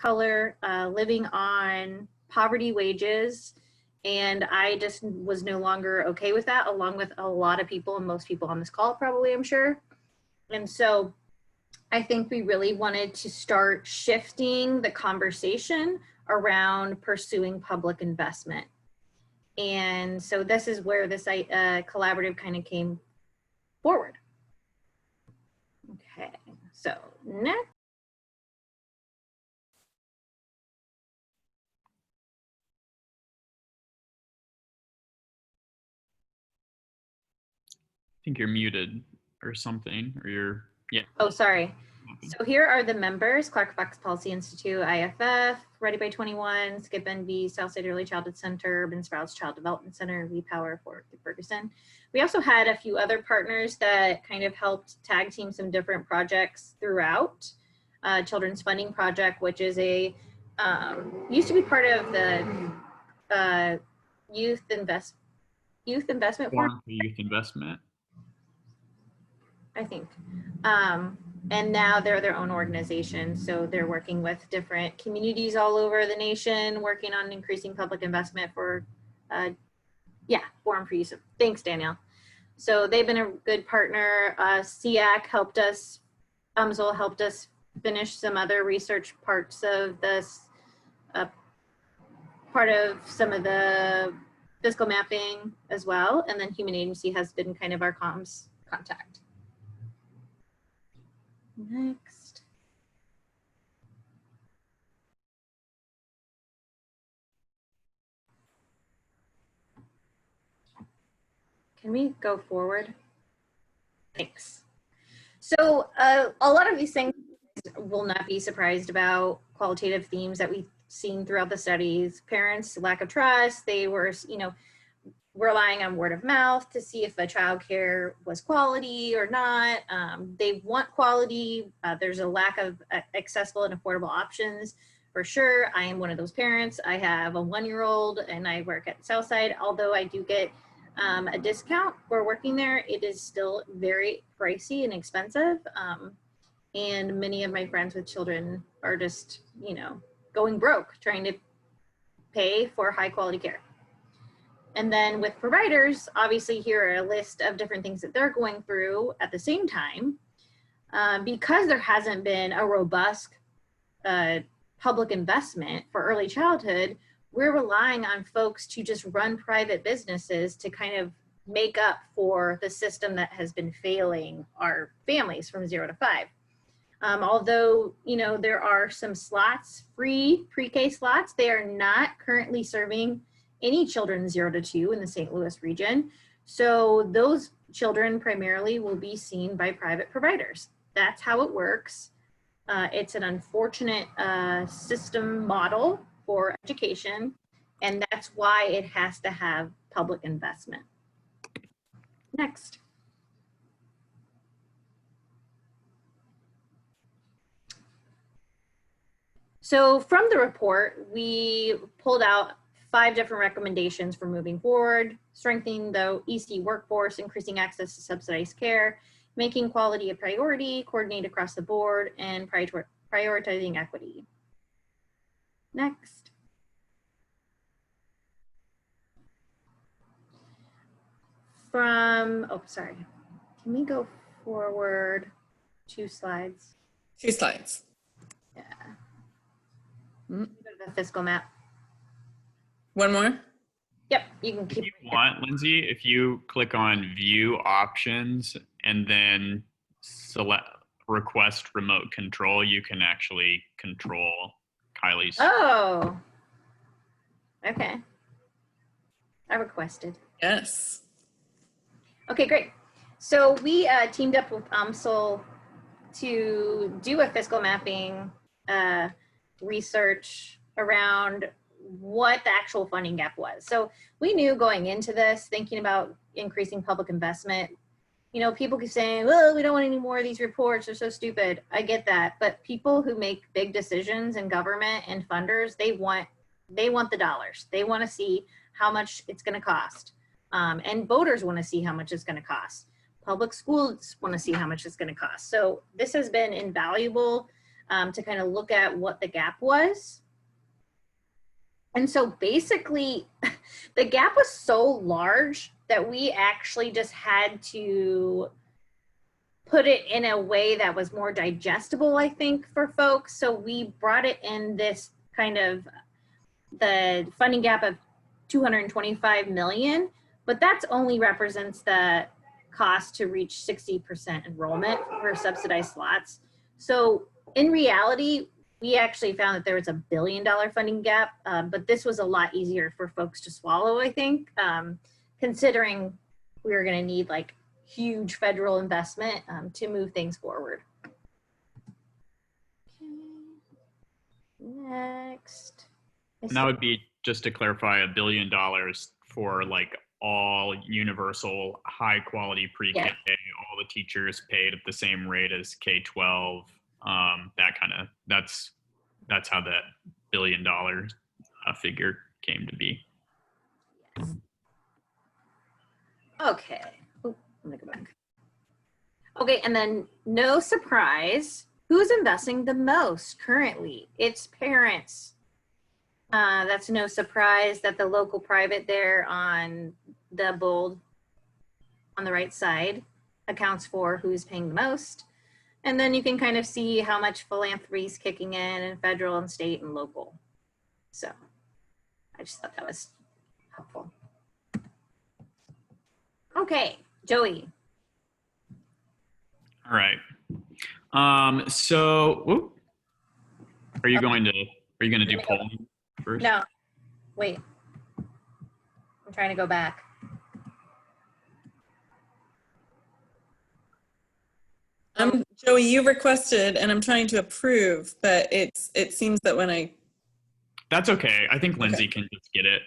color living on poverty wages. And I just was no longer okay with that, along with a lot of people and most people on this call probably, I'm sure. And so I think we really wanted to start shifting the conversation around pursuing public investment. And so this is where this collaborative kind of came forward. Okay, so next. I think you're muted or something, or you're, yeah. Oh, sorry. So here are the members: Clark Fox Policy Institute, IFF, Ready by 21, Skip NV, Southside Early Childhood Center, Urban Sprouts Child Development Center, We Power for Ferguson. We also had a few other partners that kind of helped tag team some different projects throughout. Children's Funding Project, which is a, used to be part of the Youth Investment Forum for Youth Investment, I think. And now they're their own organization. So they're working with different communities all over the nation, working on increasing public investment for, Forum for Use of, thanks, Danielle. So they've been a good partner. SEAC helped us, UMSL helped us finish some other research parts of this, part of some of the fiscal mapping as well. And then Human Agency has been kind of our comms contact. Next. Can we go forward? Thanks. So a lot of these things will not be surprised about. Qualitative themes that we've seen throughout the studies: parents, lack of trust. They were, relying on word of mouth to see if the childcare was quality or not. They want quality. There's a lack of accessible and affordable options for sure. I am one of those parents. I have a 1-year-old and I work at Southside. Although I do get a discount for working there, it is still very pricey and expensive. And many of my friends with children are just, going broke trying to pay for high quality care. And then with providers, obviously here are a list of different things that they're going through at the same time. Because there hasn't been a robust public investment for early childhood, we're relying on folks to just run private businesses to kind of make up for the system that has been failing our families from 0 to 5. Although, there are some slots, free pre-K slots, they are not currently serving any children 0 to 2 in the St. Louis region. So those children primarily will be seen by private providers. That's how it works. It's an unfortunate system model for education, and that's why it has to have public investment. Next. So from the report, we pulled out 5 different recommendations for moving forward: strengthening the EC workforce, increasing access to subsidized care, making quality a priority, coordinate across the board, and prioritizing equity. Next. Can we go forward 2 slides? 2 slides. Yeah. Go to the fiscal map. One more? Yep, you can keep. If you want, Lindsay, if you click on View Options and then select Request Remote Control, you can actually control Kylie's. Oh, okay. I requested. Yes. Okay, great. So we teamed up with UMSL to do a fiscal mapping research around what the actual funding gap was. So we knew going into this, thinking about increasing public investment, people keep saying, well, we don't want any more of these reports, they're so stupid. I get that, but people who make big decisions in government and funders, they want the dollars. They want to see how much it's going to cost. And voters want to see how much it's going to cost. Public schools want to see how much it's going to cost. So this has been invaluable to kind of look at what the gap was. And so basically, the gap was so large that we actually just had to put it in a way that was more digestible, I think, for folks. So we brought it in this kind of the funding gap of 225 million, but that's only represents the cost to reach 60% enrollment for subsidized slots. So in reality, we actually found that there was $1 billion funding gap, but this was a lot easier for folks to swallow, I think, considering we were going to need like huge federal investment to move things forward. Okay. Next. And that would be, just to clarify, $1 billion for like all universal high quality pre-K, all the teachers paid at the same rate as K-12. That kind of, that's how that $1 billion figure came to be. Okay. Ooh, I'm gonna go back. Okay, and then no surprise, who's investing the most currently? It's parents. That's no surprise that the local private there on the bold on the right side accounts for who's paying the most. And then you can kind of see how much philanthropy is kicking in and federal and state and local. So I just thought that was helpful. Okay, Joey. All right. So, whoop. Are you going to do polling first? No, wait. I'm trying to go back. Joey, you requested, and I'm trying to approve, but it seems that when I. That's okay. I think Lindsey can just get it.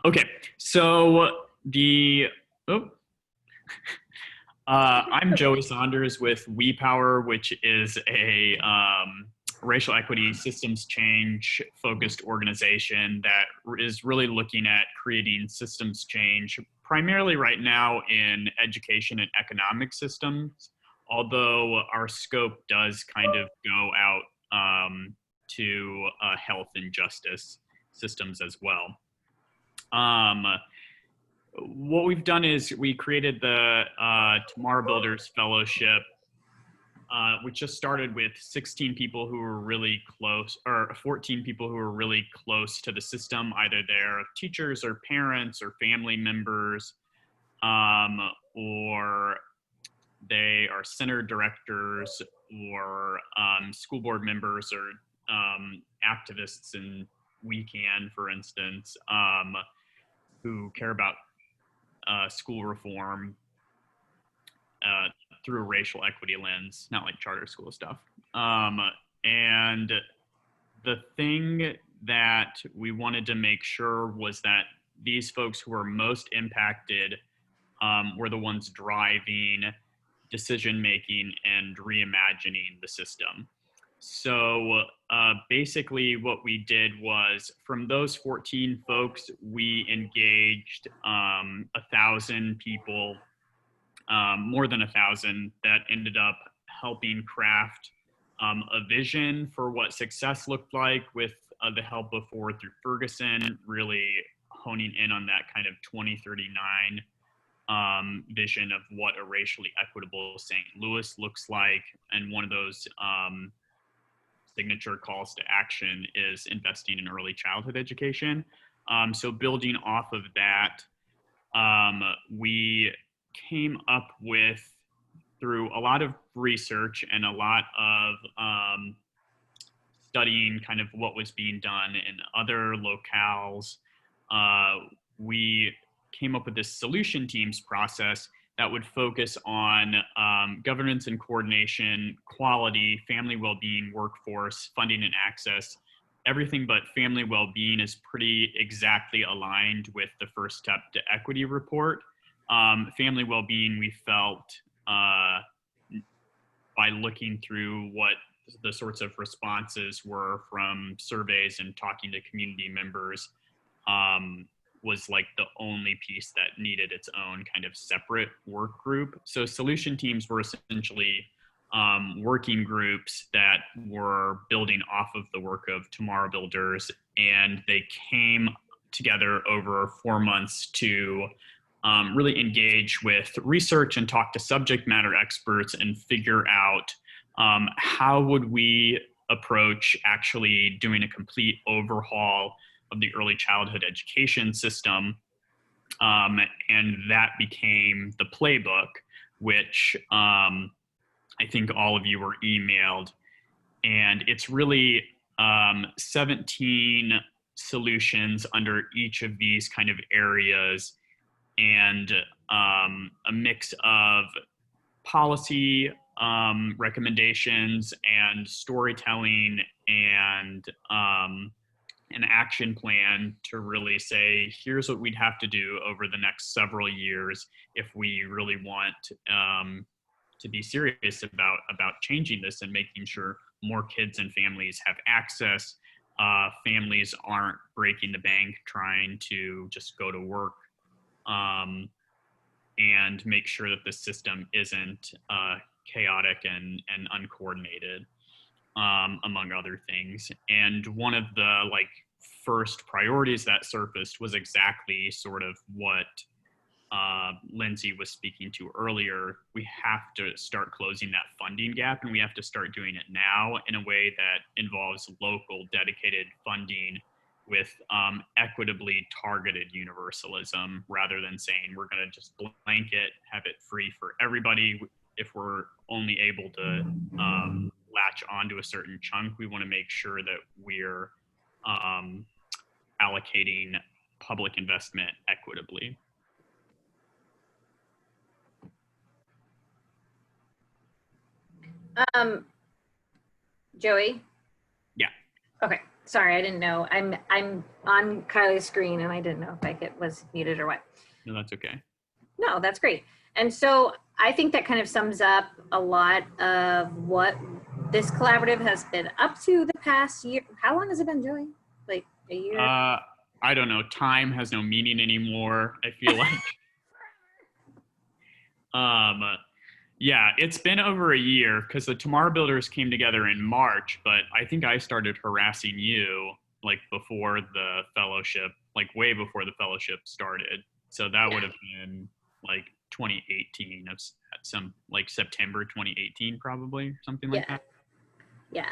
Okay. So I'm Joey Saunders with We Power, which is a racial equity systems change focused organization that is really looking at creating systems change, primarily right now in education and economic systems, although our scope does kind of go out to health and justice systems as well. What we've done is we created the Tomorrow Builders Fellowship, which just started with 16 people who were really close, or 14 people who were really close to the system, either they're teachers or parents or family members, or they are center directors or school board members or activists in We Can, for instance, who care about school reform through a racial equity lens, not like charter school stuff. And the thing that we wanted to make sure was that these folks who are most impacted were the ones driving decision-making and reimagining the system. So basically what we did was, from those 14 folks, we engaged 1,000 people, more than 1,000, that ended up helping craft a vision for what success looked like with the help of Forward Through Ferguson, really honing in on that kind of 2039 vision of what a racially equitable St. Louis looks like. And one of those signature calls to action is investing in early childhood education. So building off of that, we came up with, through a lot of research and a lot of studying kind of what was being done in other locales, we came up with this solution teams process that would focus on governance and coordination, quality, family well-being, workforce, funding and access. Everything but family well-being is pretty exactly aligned with the First Step to Equity report. Family well-being, we felt, by looking through what the sorts of responses were from surveys and talking to community members, was like the only piece that needed its own kind of separate work group. So solution teams were essentially working groups that were building off of the work of Tomorrow Builders, and they came together over 4 months to really engage with research and talk to subject matter experts and figure out how would we approach actually doing a complete overhaul of the early childhood education system. And that became the playbook, which I think all of you were emailed. And it's really 17 solutions under each of these kind of areas, and a mix of policy recommendations and storytelling and an action plan to really say, here's what we'd have to do over the next several years if we really want to be serious about changing this and making sure more kids and families have access. Families aren't breaking the bank trying to just go to work, and make sure that the system isn't chaotic and uncoordinated, among other things. And one of the first priorities that surfaced was exactly sort of what Lindsey was speaking to earlier. We have to start closing that funding gap, and we have to start doing it now in a way that involves local dedicated funding with equitably targeted universalism, rather than saying we're going to just blanket, have it free for everybody. If we're only able to latch onto a certain chunk, we want to make sure that we're allocating public investment equitably. Joey? Yeah. Okay. Sorry, I didn't know. I'm on Kylie's screen and I didn't know if it was muted or what. No, that's okay. No, that's great. And so I think that kind of sums up a lot of what this collaborative has been up to the past year. How long has it been, Joey? Like a year? I don't know. Time has no meaning anymore, I feel like. Yeah, it's been over a year because the Tomorrow Builders came together in March, but I think I started harassing you before the fellowship, way before the fellowship started. So that would have been 2018, of some September 2018, probably, something like that. Yeah,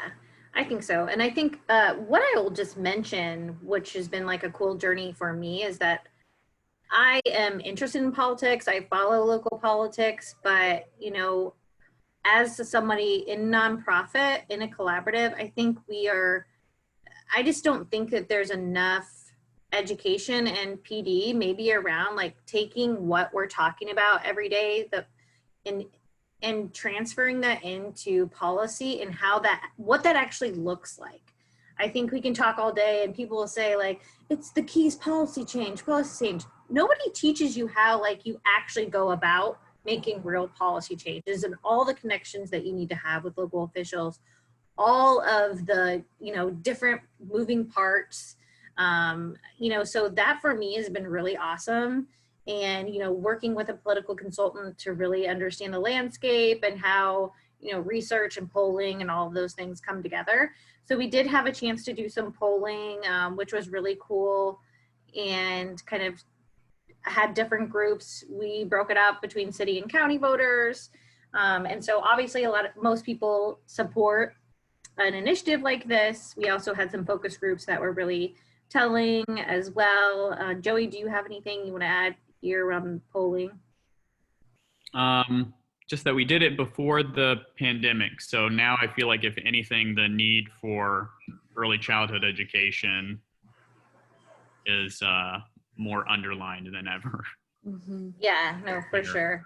I think so. And I think what I will just mention, which has been a cool journey for me, is that I am interested in politics. I follow local politics, but as somebody in nonprofit, in a collaborative, I think I just don't think that there's enough education and PD maybe around taking what we're talking about every day and transferring that into policy and what that actually looks like. I think we can talk all day and people will say it's the keys policy change. Nobody teaches you how you actually go about making real policy changes and all the connections that you need to have with local officials, all of the different moving parts. So that for me has been really awesome. And working with a political consultant to really understand the landscape and how research and polling and all of those things come together. So we did have a chance to do some polling, which was really cool, and kind of had different groups. We broke it up between city and county voters. And so obviously most people support an initiative like this. We also had some focus groups that were really telling as well. Joey, do you have anything you want to add here around polling? Just that we did it before the pandemic. So now I feel like, if anything, the need for early childhood education is more underlined than ever. Mm-hmm. Yeah, no, for sure.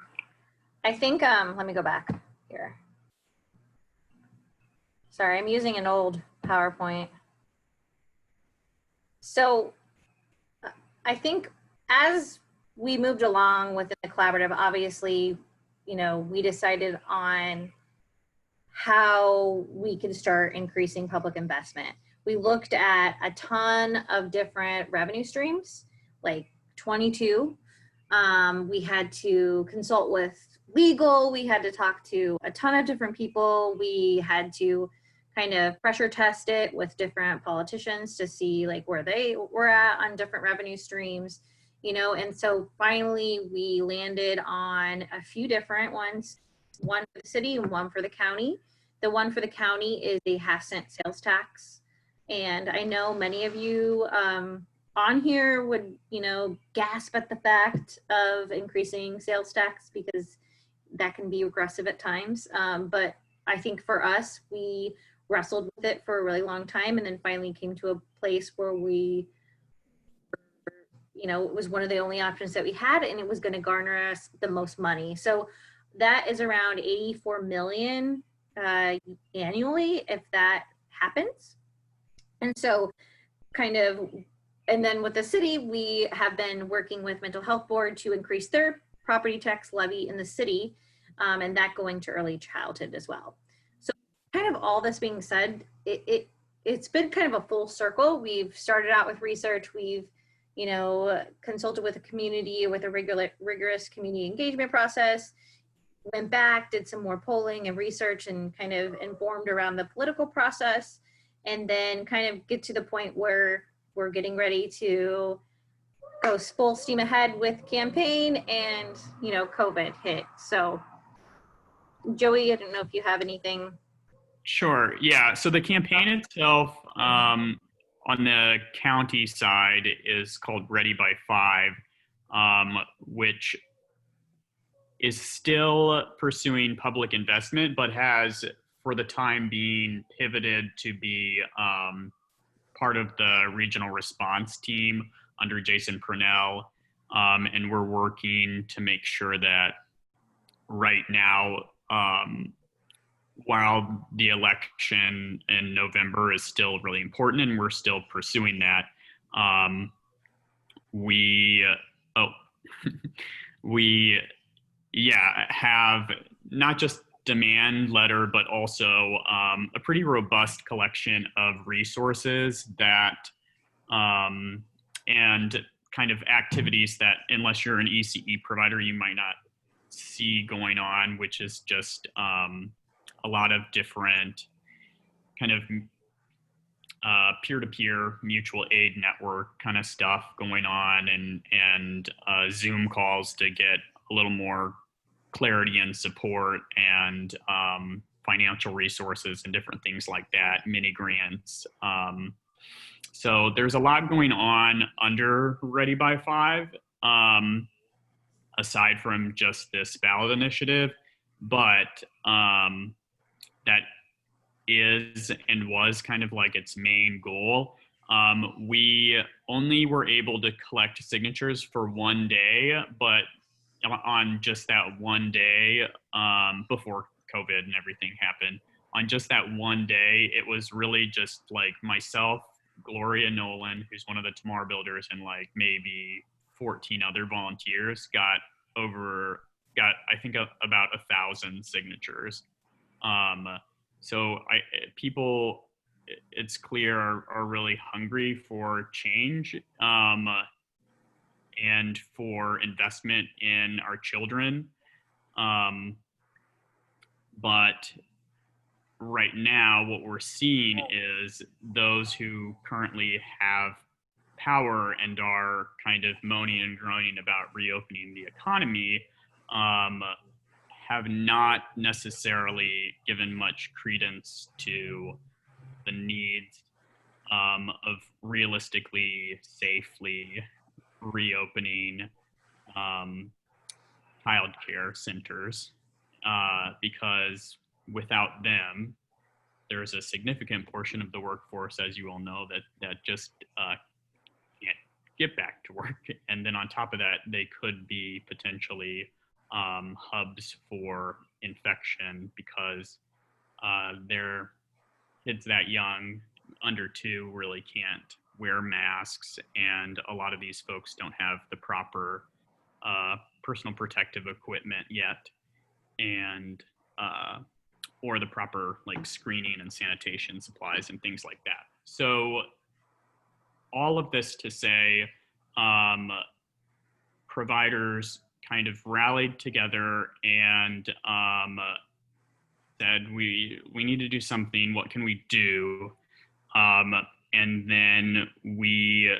I think, let me go back here. Sorry, I'm using an old PowerPoint. So I think as we moved along within the collaborative, obviously, we decided on how we can start increasing public investment. We looked at a ton of different revenue streams, 22. We had to consult with legal. We had to talk to a ton of different people. We had to kind of pressure test it with different politicians to see like where they were at on different revenue streams, you know. And so finally we landed on a few different ones, one for the city and one for the county. The one for the county is a half-cent sales tax. And I know many of you on here would, you know, gasp at the fact of increasing sales tax because that can be aggressive at times. But I think for us, we wrestled with it for a really long time and then finally came to a place where we, you know, it was one of the only options that we had and it was going to garner us the most money. So that is around 84 million annually if that happens. And so kind of, and then with the city, we have been working with mental health board to increase their property tax levy in the city, and that going to early childhood as well. So kind of all this being said, it's been kind of a full circle. We've started out with research. We've, you know, consulted with the community with a rigorous community engagement process, went back, did some more polling and research and kind of informed around the political process, and then kind of get to the point where we're getting ready to go full steam ahead with campaign and, you know, COVID hit. So Joey, I don't know if you have anything. Sure. Yeah. So the campaign itself on the county side is called Ready by 5, which is still pursuing public investment, but has, for the time being, pivoted to be part of the regional response team under Jason Purnell. And we're working to make sure that right now, while the election in November is still really important and we're still pursuing that, we have not just demand letter, but also a pretty robust collection of resources that and kind of activities that, unless you're an ECE provider, you might not see going on, which is just a lot of different kind of peer-to-peer mutual aid network kind of stuff going on, and Zoom calls to get a little more clarity and support, and financial resources and different things like that, mini grants. So there's a lot going on under Ready by 5, aside from just this ballot initiative, but that is and was kind of like its main goal. We only were able to collect signatures for one day, but on just that one day, before COVID and everything happened, on just that one day, it was really just like myself, Gloria Nolan, who's one of the Tomorrow Builders, and like maybe 14 other volunteers got I think about 1,000 signatures. So people, it's clear, are really hungry for change, and for investment in our children. But right now, what we're seeing is those who currently have power and are kind of moaning and groaning about reopening the economy have not necessarily given much credence to the needs of realistically, safely reopening childcare centers, because without them, there's a significant portion of the workforce, as you all know, that just can't get back to work. And then on top of that, they could be potentially hubs for infection, because their kids that young, under 2, really can't wear masks, and a lot of these folks don't have the proper personal protective equipment yet, and or the proper like screening and sanitation supplies and things like that. So all of this to say, providers kind of rallied together and said, we need to do something. What can we do? And then we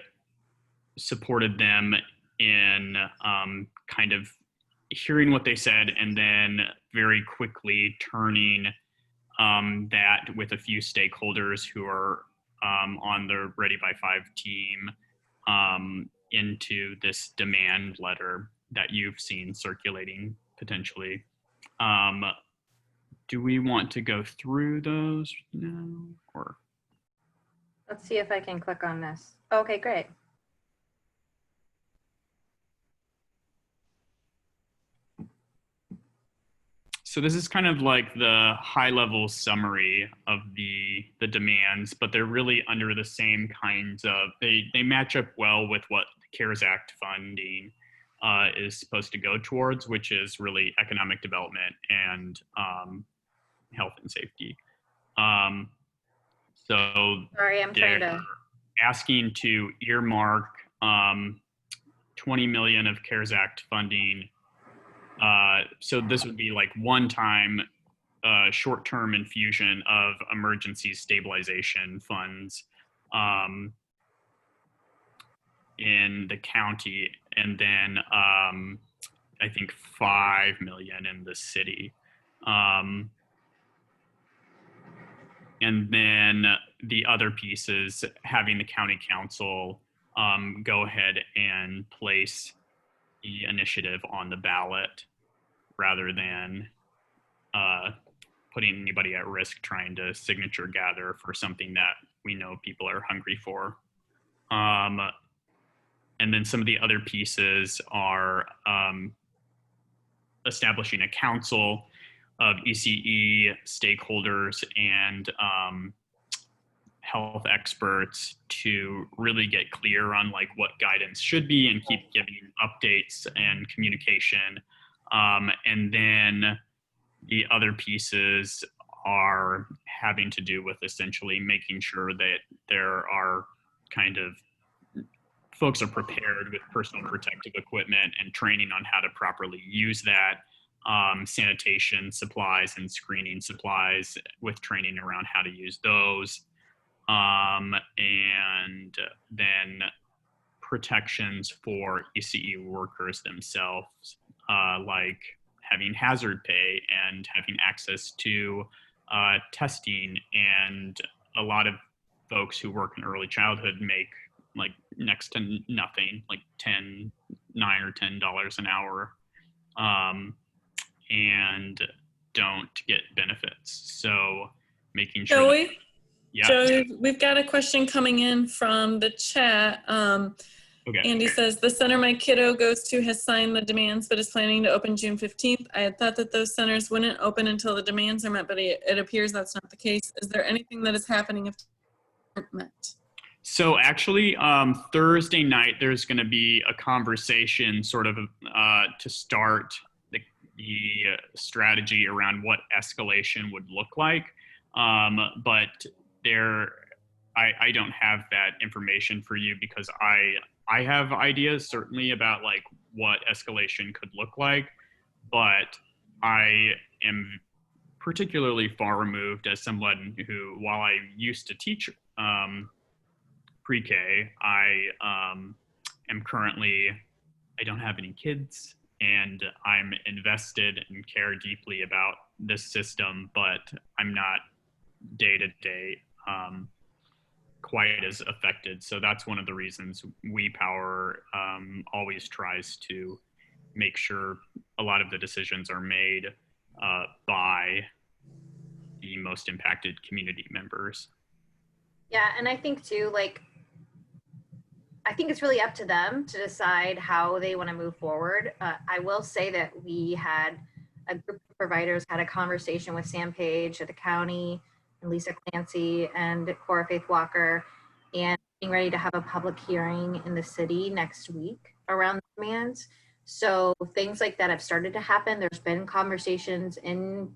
supported them in kind of hearing what they said and then very quickly turning that with a few stakeholders who are on the Ready by 5 team into this demand letter that you've seen circulating potentially. Do we want to go through those now, or? Let's see if I can click on this. Okay, great. So this is kind of like the high-level summary of the demands, but they're really under the same kinds of, they match up well with what the CARES Act funding is supposed to go towards, which is really economic development and health and safety. So Sorry, I'm trying to. asking to earmark 20 million of CARES Act funding. So this would be like one-time short-term infusion of emergency stabilization funds in the county, and then I think 5 million in the city. And then the other piece is having the county council go ahead and place the initiative on the ballot rather than putting anybody at risk trying to signature gather for something that we know people are hungry for. And then some of the other pieces are establishing a council of ECE stakeholders and health experts to really get clear on like what guidance should be and keep giving updates and communication. And then the other pieces are having to do with essentially making sure that there are kind of folks are prepared with personal protective equipment and training on how to properly use that, sanitation supplies and screening supplies with training around how to use those. And then protections for ECE workers themselves, like having hazard pay and having access to testing. And a lot of folks who work in early childhood make like next to nothing, like $9 or $10 an hour, and don't get benefits. So making sure. Joey? Yeah. Joey, we've got a question coming in from the chat. Okay. Andy says, the center my kiddo goes to has signed the demands, but is planning to open June 15th. I had thought that those centers wouldn't open until the demands are met, but it appears that's not the case. Is there anything that is happening if they aren't met? So actually, Thursday night, there's going to be a conversation sort of to start the strategy around what escalation would look like. But I don't have that information for you because I have ideas certainly about like what escalation could look like, but I am particularly far removed as someone who, while I used to teach pre-K, I am currently, I don't have any kids and I'm invested and care deeply about this system, but I'm not day to day quite as affected. So that's one of the reasons We Power always tries to make sure a lot of the decisions are made by the most impacted community members. Yeah, and I think too, like, I think it's really up to them to decide how they want to move forward. I will say that we had a group of providers had a conversation with Sam Page at the county and Lisa Clancy and Cora Faith Walker, and being ready to have a public hearing in the city next week around the demands. So things like that have started to happen. There's been conversations in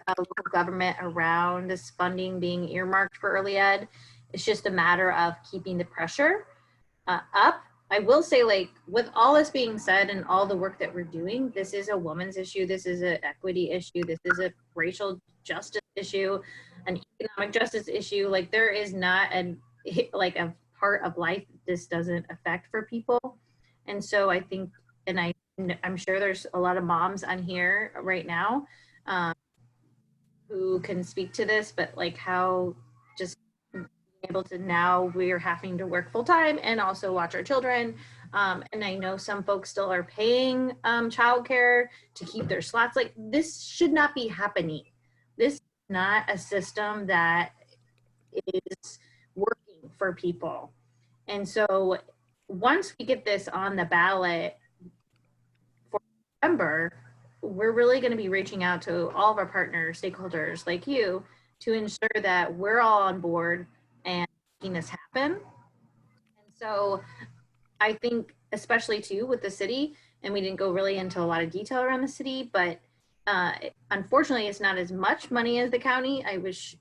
local government around this funding being earmarked for early ed. It's just a matter of keeping the pressure up. I will say, like, with all this being said and all the work that we're doing, this is a woman's issue. This is an equity issue. This is a racial justice issue, an economic justice issue. Like, there is not like a part of life this doesn't affect for people. And so I think, and I'm sure there's a lot of moms on here right now who can speak to this, but like how just able to, now we're having to work full time and also watch our children. And I know some folks still are paying childcare to keep their slots. Like, this should not be happening. This is not a system that is working for people. And so once we get this on the ballot for November, we're really going to be reaching out to all of our partners, stakeholders like you, to ensure that we're all on board and making this happen. And so I think, especially too with the city, and we didn't go really into a lot of detail around the city, but unfortunately it's not as much money as the county. I wish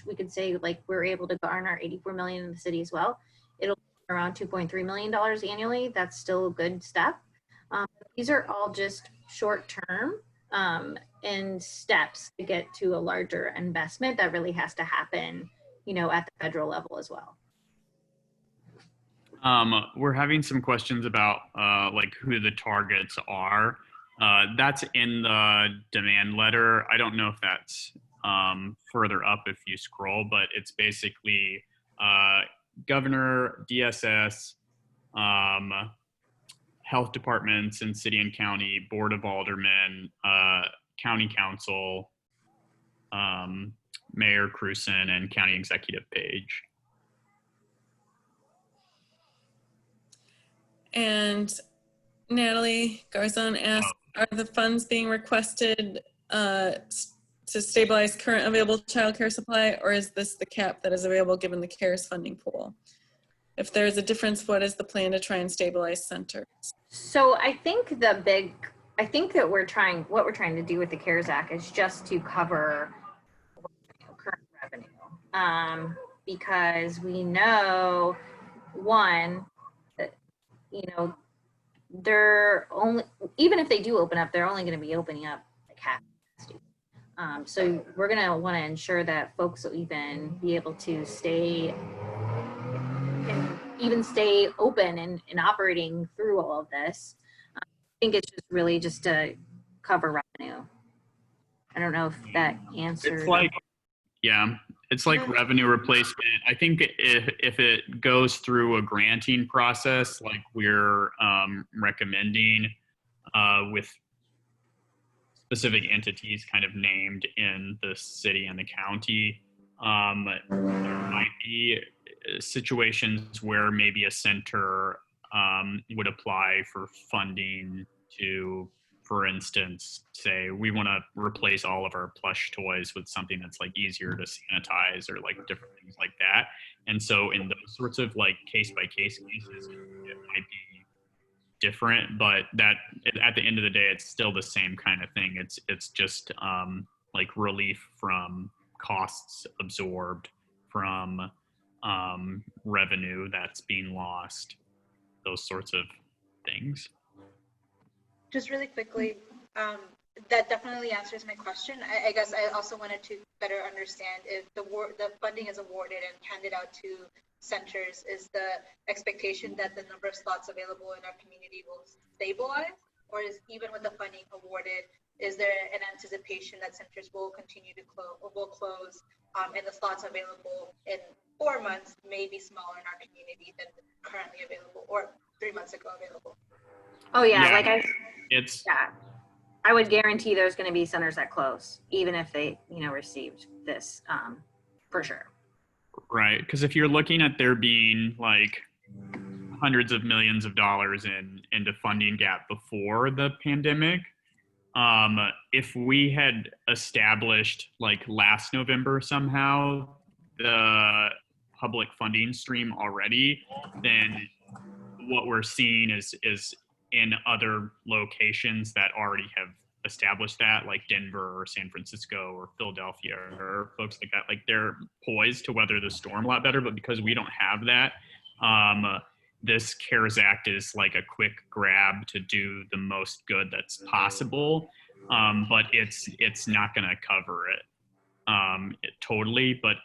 we could say like we're able to garner 84 million in the city as well. It'll be around $2.3 million annually. That's still a good step. These are all just short term and steps to get to a larger investment that really has to happen, you know, at the federal level as well. We're having some questions about like who the targets are. That's in the demand letter. I don't know if that's further up if you scroll, but it's basically governor, DSS, health departments in city and county, board of aldermen, county council, Mayor Cruson, and county executive page. And Natalie Garzon asked, are the funds being requested to stabilize current available childcare supply, or is this the cap that is available given the CARES funding pool? If there is a difference, what is the plan to try and stabilize centers? So I think what we're trying to do with the CARES Act is just to cover current revenue, because we know, one, that, you know, they're only, even if they do open up, they're only going to be opening up like half capacity. So we're going to want to ensure that folks will even be able to stay open and operating through all of this. I think it's just really just to cover revenue. I don't know if that answers. It's like, yeah, it's like revenue replacement. I think if it goes through a granting process, like we're recommending with specific entities kind of named in the city and the county, there might be situations where maybe a center would apply for funding to, for instance, say we want to replace all of our plush toys with something that's like easier to sanitize or like different things like that. And so in those sorts of like case by case cases, it might be different, but that at the end of the day, it's still the same kind of thing. It's just like relief from costs absorbed from revenue that's being lost, those sorts of things. Just really quickly, that definitely answers my question. I guess I also wanted to better understand if the funding is awarded and handed out to centers, is the expectation that the number of slots available in our community will stabilize, or is even with the funding awarded, is there an anticipation that centers will continue to close and the slots available in 4 months may be smaller in our community than currently available or 3 months ago available? Oh yeah, I would guarantee there's going to be centers that close, even if they, you know, received this, for sure. Right, because if you're looking at there being like hundreds of millions of dollars into funding gap before the pandemic, if we had established like last November somehow the public funding stream already, then what we're seeing is in other locations that already have established that, like Denver or San Francisco or Philadelphia or folks like that, like they're poised to weather the storm a lot better. But because we don't have that, this CARES Act is like a quick grab to do the most good that's possible, but it's not going to cover it, totally, but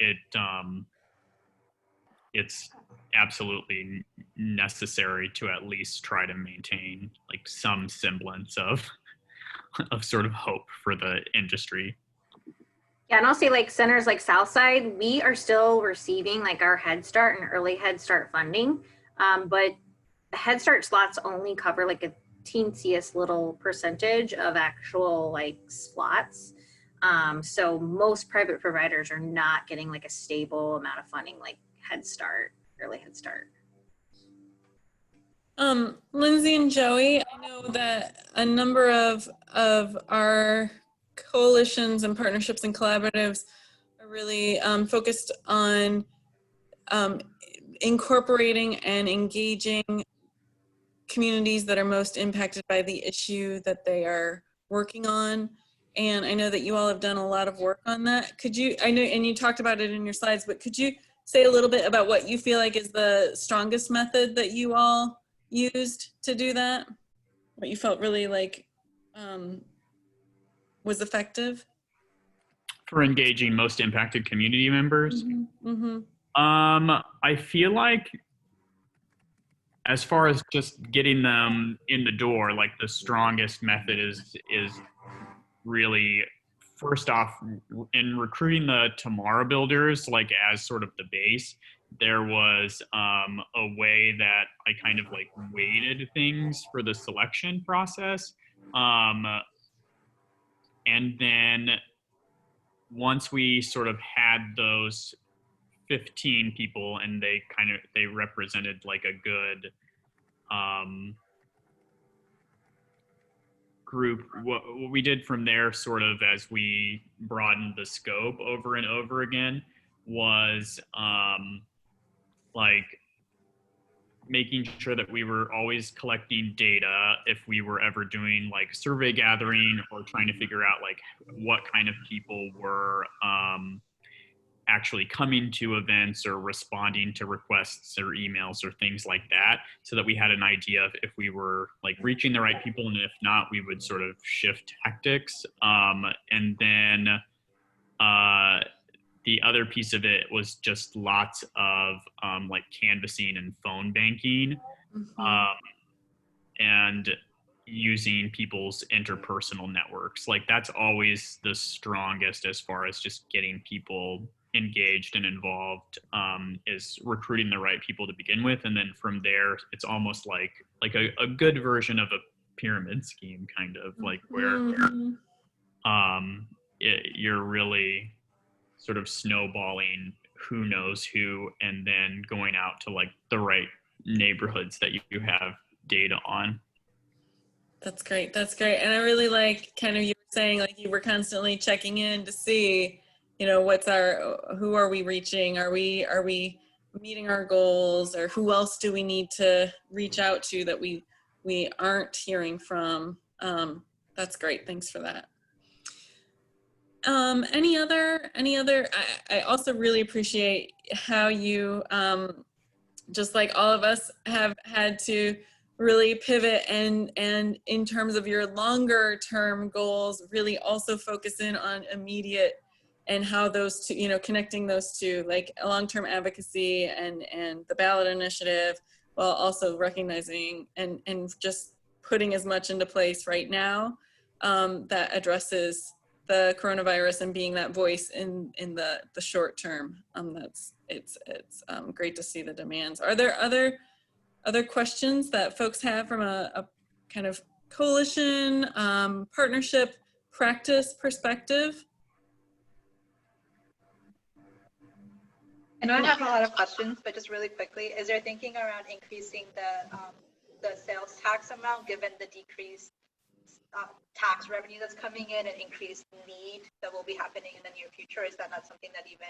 it's absolutely necessary to at least try to maintain like some semblance of sort of hope for the industry. Yeah, and I'll say like centers like Southside, we are still receiving like our Head Start and early Head Start funding, but the Head Start slots only cover like a teensiest little percentage of actual like slots. So most private providers are not getting like a stable amount of funding like Head Start, early Head Start. Lindsey and Joey, I know that a number of our coalitions and partnerships and collaboratives are really focused on incorporating and engaging communities that are most impacted by the issue that they are working on. And I know that you all have done a lot of work on that. Could you, I know, and you talked about it in your slides, but could you say a little bit about what you feel like is the strongest method that you all used to do that? What you felt really like was effective? For engaging most impacted community members? Mm-hmm. Mm-hmm. I feel like as far as just getting them in the door, like the strongest method is really, first off, in recruiting the Tomorrow Builders, like as sort of the base, there was a way that I kind of like weighted things for the selection process. And then once we sort of had those 15 people and they represented like a good group, what we did from there sort of as we broadened the scope over and over again was like making sure that we were always collecting data if we were ever doing like survey gathering or trying to figure out like what kind of people were actually coming to events or responding to requests or emails or things like that, so that we had an idea of if we were like reaching the right people, and if not, we would sort of shift tactics. And then the other piece of it was just lots of like canvassing and phone banking, and using people's interpersonal networks. Like that's always the strongest as far as just getting people engaged and involved, is recruiting the right people to begin with. And then from there, it's almost like a good version of a pyramid scheme, kind of like where you're really sort of snowballing who knows who, and then going out to like the right neighborhoods that you have data on. That's great. That's great. And I really like kind of you were saying like you were constantly checking in to see, you know, who are we reaching? Are we meeting our goals, or who else do we need to reach out to that we aren't hearing from? That's great. Thanks for that. Any other, I also really appreciate how you, just like all of us have had to really pivot and in terms of your longer term goals, really also focus in on immediate and how those two, you know, connecting those two, like long-term advocacy and the ballot initiative, while also recognizing and just putting as much into place right now that addresses the coronavirus and being that voice in the short term. It's great to see the demands. Are there other questions that folks have from a kind of coalition, partnership, practice perspective? I know I have a lot of questions, but just really quickly, is there thinking around increasing the sales tax amount given the decreased tax revenue that's coming in and increased need that will be happening in the near future? Is that not something that even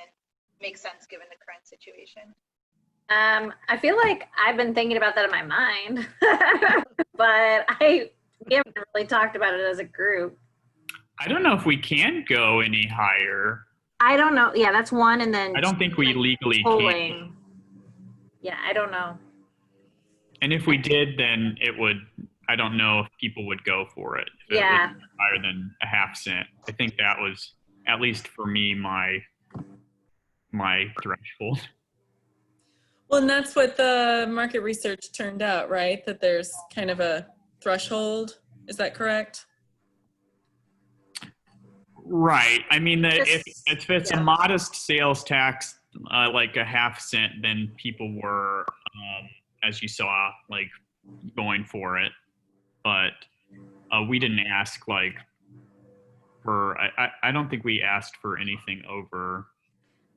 makes sense given the current situation? I feel like I've been thinking about that in my mind, but we haven't really talked about it as a group. I don't know if we can go any higher. I don't know. Yeah, that's one. And then I don't think we legally polling. can. Yeah, I don't know. And if we did, then it would, I don't know if people would go for it. If it was higher than a half cent. I think that was, at least for me, my threshold. Well, and that's what the market research turned out, right? That there's kind of a threshold. Is that correct? Right. I mean, that if it's a modest sales tax, like a half cent, then people were, as you saw, like going for it. But we didn't ask like for, I don't think we asked for anything over.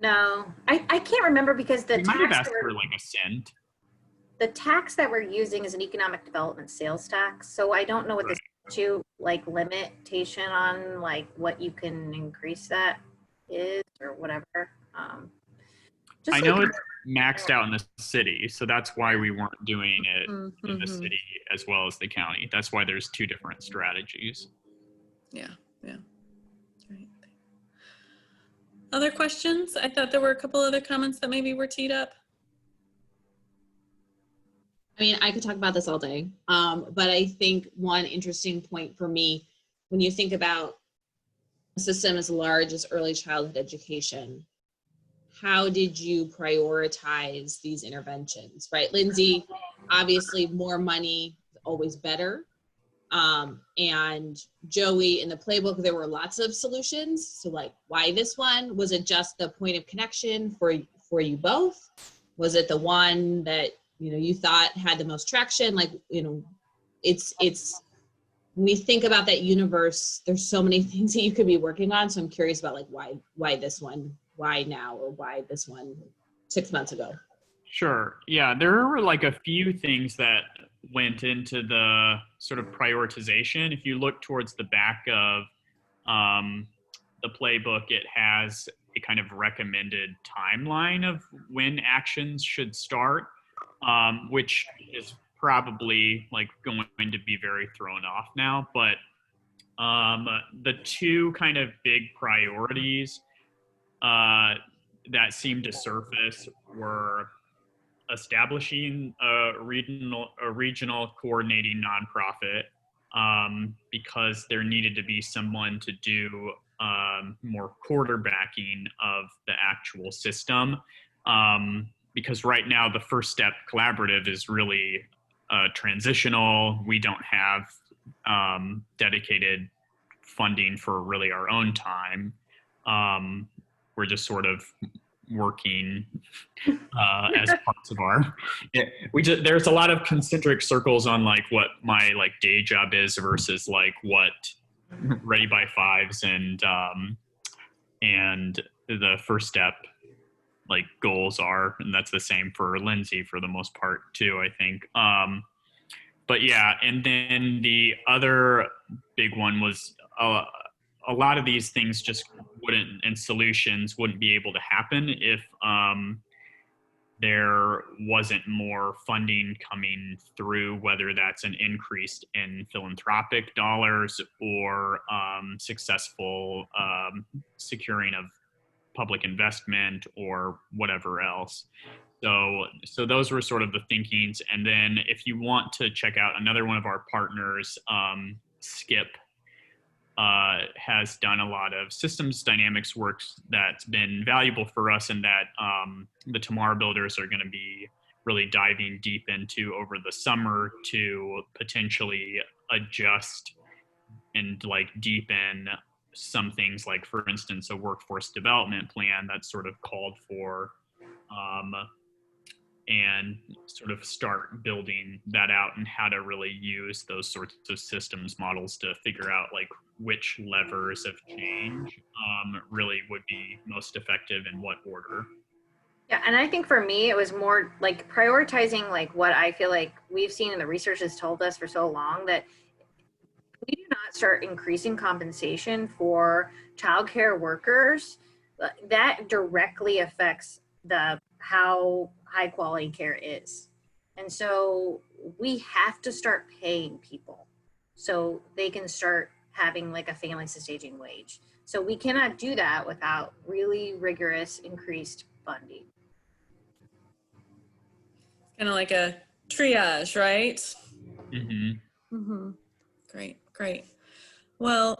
No, I can't remember because the We might have tax asked for like a cent. the tax that we're using is an economic development sales tax. So I don't know what the statute like limitation on like what you can increase that is or whatever. I know it's maxed out in the city, so that's why we weren't doing it in the city as well as the county. That's why there's two different strategies. Yeah, yeah. Right. Other questions? I thought there were a couple other comments that maybe were teed up. I mean, I could talk about this all day, but I think one interesting point for me, when you think about a system as large as early childhood education, how did you prioritize these interventions, right? Lindsey, obviously more money is always better. And Joey, in the playbook, there were lots of solutions. So like, why this one? Was it just the point of connection for you both? Was it the one that, you know, you thought had the most traction? Like, you know, it's when we think about that universe, there's so many things that you could be working on. So I'm curious about like, why this one? Why now? Or why this one 6 months ago? Sure. Yeah, there were like a few things that went into the sort of prioritization. If you look towards the back of the playbook, it has a kind of recommended timeline of when actions should start, which is probably like going to be very thrown off now. But the two kind of big priorities that seemed to surface were establishing a regional coordinating nonprofit, because there needed to be someone to do more quarterbacking of the actual system. Because right now the First Step Collaborative is really transitional. We don't have dedicated funding for really our own time. We're just sort of working as parts of our, there's a lot of concentric circles on like what my like day job is versus like what Ready by Fives and the First Step like goals are. And that's the same for Lindsey for the most part too, I think. But yeah, and then the other big one was a lot of these things just wouldn't, and solutions wouldn't be able to happen if there wasn't more funding coming through, whether that's an increase in philanthropic dollars or successful securing of public investment or whatever else. So those were sort of the thinkings. And then if you want to check out another one of our partners, Skip, has done a lot of systems dynamics work that's been valuable for us, and that the Tomorrow Builders are going to be really diving deep into over the summer to potentially adjust and like deepen some things, like for instance a workforce development plan that's sort of called for, and sort of start building that out and how to really use those sorts of systems models to figure out like which levers of change really would be most effective in what order. Yeah, and I think for me, it was more like prioritizing like what I feel like we've seen and the research has told us for so long, that we do not start increasing compensation for childcare workers, that directly affects how high quality care is. And so we have to start paying people so they can start having like a family sustaining wage. So we cannot do that without really rigorous increased funding. Kind of like a triage, right? Mm-hmm. Great, great. Well,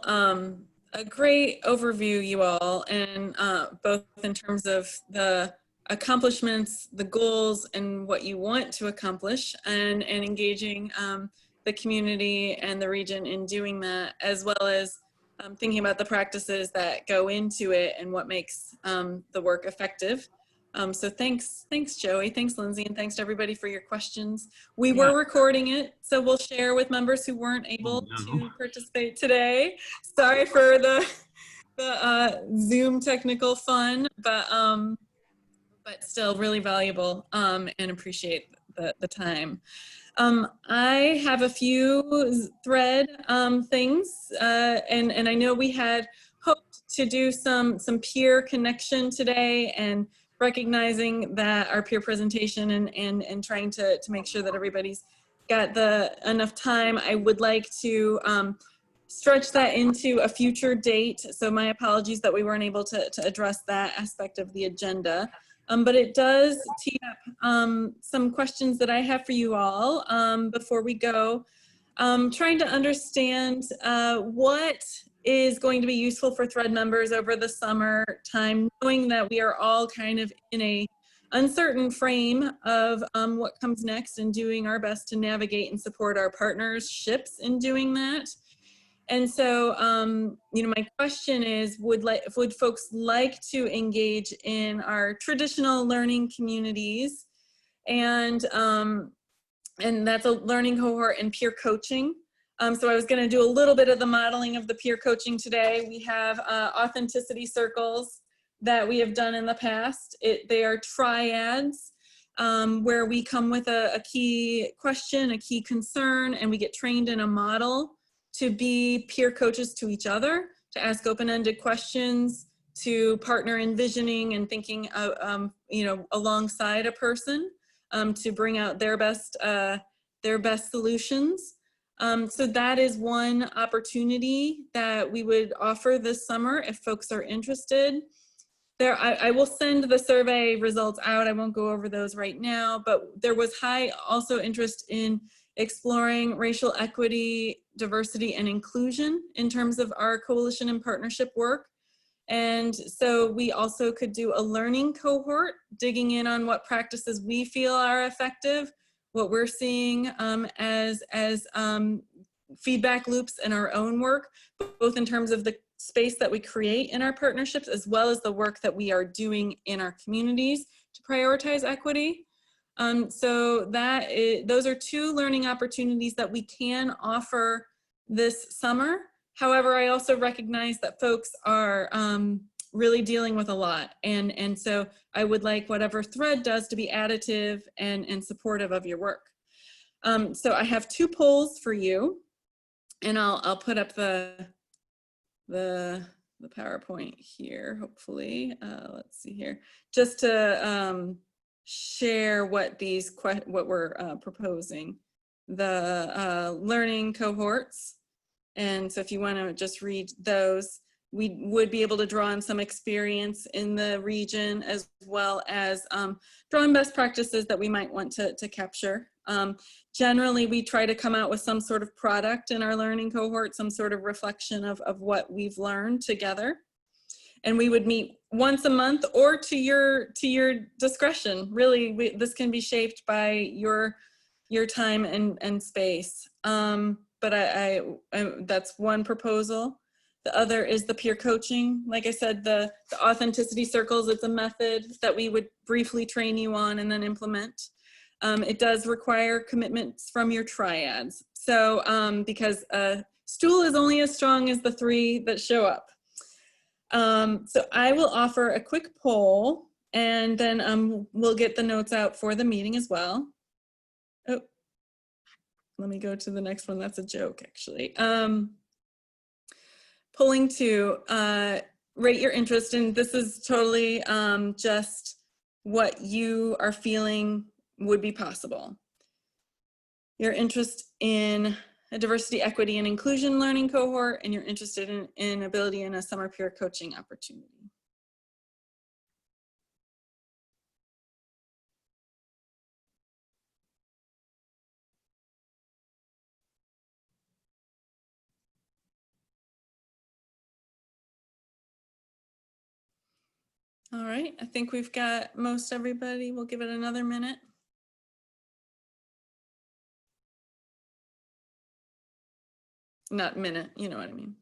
a great overview, you all, and both in terms of the accomplishments, the goals, and what you want to accomplish, and engaging the community and the region in doing that, as well as thinking about the practices that go into it and what makes the work effective. So thanks, Joey, thanks, Lindsay, and thanks to everybody for your questions. We were recording it, so we'll share with members who weren't able to participate today. Sorry for the Zoom technical fun, but still really valuable, and appreciate the time. I have a few thread things, and I know we had hoped to do some peer connection today, and recognizing that our peer presentation and trying to make sure that everybody's got enough time. I would like to stretch that into a future date. So my apologies that we weren't able to address that aspect of the agenda. But it does tee up some questions that I have for you all before we go. Trying to understand what is going to be useful for Thread members over the summer time, knowing that we are all kind of in a uncertain frame of what comes next, and doing our best to navigate and support our partnerships in doing that. And so, you know, my question is, would folks like to engage in our traditional learning communities? And that's a learning cohort and peer coaching. So I was going to do a little bit of the modeling of the peer coaching today. We have authenticity circles that we have done in the past. They are triads where we come with a key question, a key concern, and we get trained in a model to be peer coaches to each other, to ask open-ended questions, to partner in visioning and thinking, you know, alongside a person to bring out their best solutions. So that is one opportunity that we would offer this summer if folks are interested. I will send the survey results out. I won't go over those right now, but there was high also interest in exploring racial equity, diversity, and inclusion in terms of our coalition and partnership work. And so we also could do a learning cohort, digging in on what practices we feel are effective, what we're seeing as feedback loops in our own work, both in terms of the space that we create in our partnerships, as well as the work that we are doing in our communities to prioritize equity. So those are two learning opportunities that we can offer this summer. However, I also recognize that folks are really dealing with a lot. And so I would like whatever Thread does to be additive and supportive of your work. So I have two polls for you, and I'll put up the PowerPoint here, hopefully. Let's see here, just to share what we're proposing. The learning cohorts. And so if you want to just read those, we would be able to draw on some experience in the region, as well as drawing best practices that we might want to capture. Generally, we try to come out with some sort of product in our learning cohort, some sort of reflection of what we've learned together. And we would meet once a month, or to your discretion. Really, this can be shaped by your time and space. But that's one proposal. The other is the peer coaching. Like I said, the authenticity circles, it's a method that we would briefly train you on and then implement. It does require commitments from your triads. So because a stool is only as strong as the three that show up. So I will offer a quick poll, and then we'll get the notes out for the meeting as well. Oh, let me go to the next one. That's a joke, actually. Polling to rate your interest, and this is totally just what you are feeling would be possible. Your interest in a diversity, equity, and inclusion learning cohort, and you're interested in ability in a summer peer coaching opportunity. All right, I think we've got most everybody. We'll give it another minute. Not minute, you know what I mean.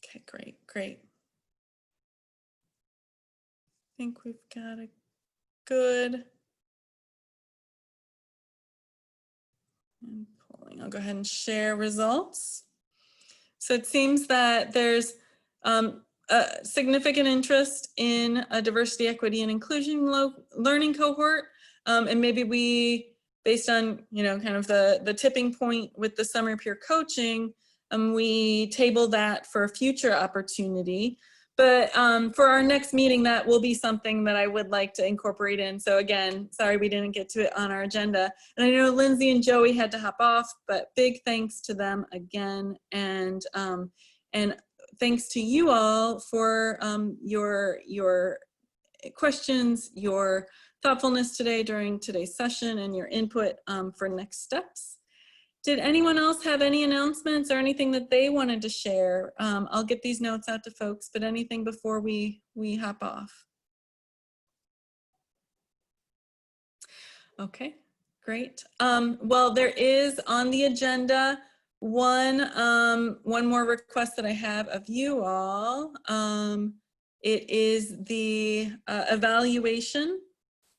Okay, great. I think we've got a good. And polling. I'll go ahead and share results. So it seems that there's a significant interest in a diversity, equity, and inclusion learning cohort. And maybe we, based on, kind of the tipping point with the summer peer coaching, we table that for a future opportunity. But for our next meeting, that will be something that I would like to incorporate in. So again, sorry we didn't get to it on our agenda. And I know Lindsey and Joey had to hop off, but big thanks to them again. And thanks to you all for your questions, your thoughtfulness today during today's session, and your input for next steps. Did anyone else have any announcements or anything that they wanted to share? I'll get these notes out to folks, but anything before we hop off? Okay, great. Well, there is on the agenda one more request that I have of you all. It is the evaluation,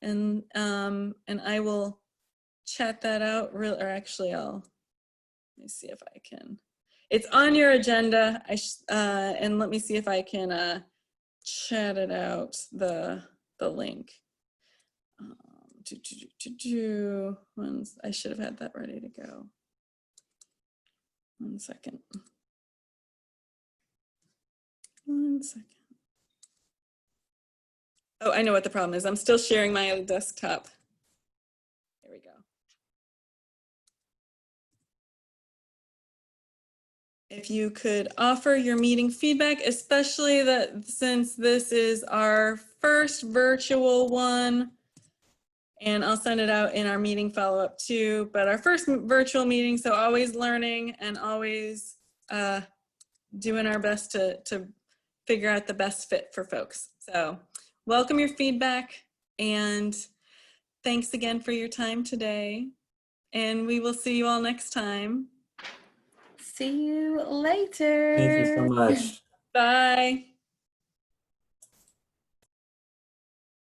and I will chat that out. Or actually, let me see if I can. It's on your agenda. And let me see if I can chat it out, the link. I should have had that ready to go. 1 second. 1 second. Oh, I know what the problem is. I'm still sharing my desktop. There we go. If you could offer your meeting feedback, especially that since this is our first virtual one, and I'll send it out in our meeting follow-up too, but our first virtual meeting, so always learning and always doing our best to figure out the best fit for folks. So welcome your feedback, and thanks again for your time today. And we will see you all next time. See you later. Thank you so much. Bye.